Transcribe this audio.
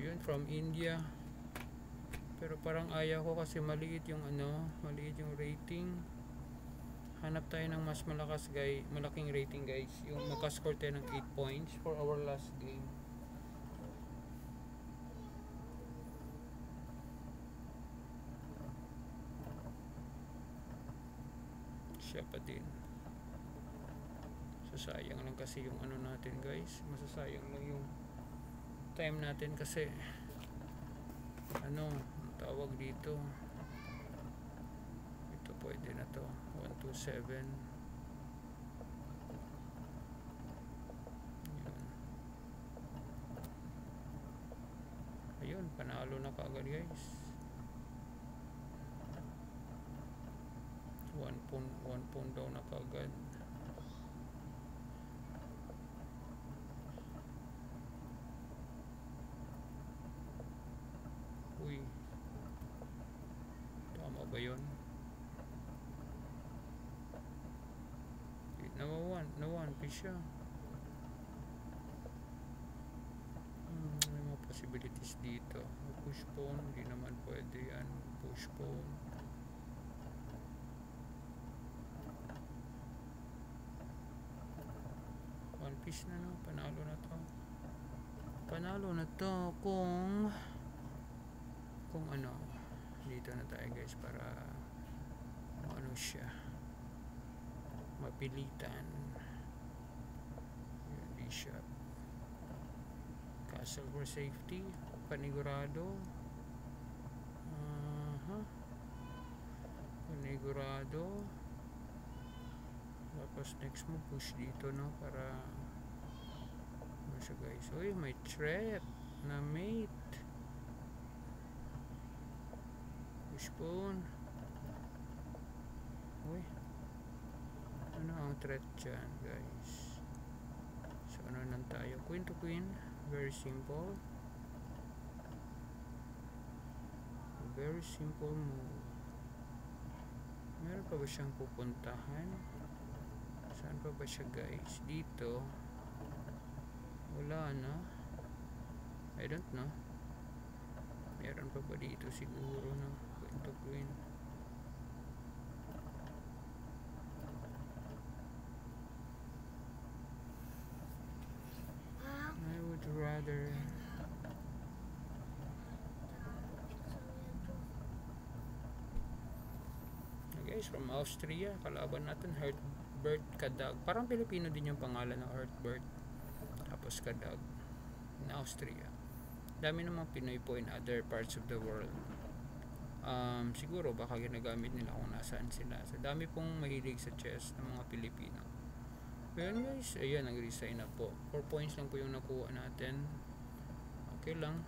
Yun, from India. Pero parang ayaw ko kasi maliit yung maliit yung rating. Hanap tayo ng mas malaking rating guys. Yung makascore tayo ng 8 points for our last game. Siya pa din. Sasayang lang kasi yung natin guys. Masasayang lang yung time natin kasi ang tawag dito, ito pwede na to 127. Ayun, panalo na kaagad guys. 1 pound daw na kaagad. Uy, tama ba yun? Nawan piece siya. May mga possibilities dito. Push pawn, hindi naman pwede yan. Push pawn. One piece na panalo na to. Panalo na to kung dito na tayo guys para siya mapilitan. Bishop, castle for safety, panigurado. Panigurado. Tapos next mo push dito para siya guys. Uy, may threat na mate. Push pawn. Uy, ano ang threat dyan guys? So nang tayo, queen to queen. Very simple. Very simple move. Meron pa ba siyang pupuntahan? Saan pa ba siya guys? Dito wala na. I don't know. Meron pa ba dito siguro queen to queen. I would rather guys, from Austria, kalaban natin Herbert Kadag. Parang Pilipino din yung pangalan ng Herbert. Tapos Kadag in Austria. Dami namang Pinoy po in other parts of the world. Siguro baka ginagamit nila kung nasaan sila. So dami pong mahilig sa chess ng mga Pilipino. Ayan guys, ayan, nag-resign na po. 4 points lang po yung nakuha natin. Okay lang.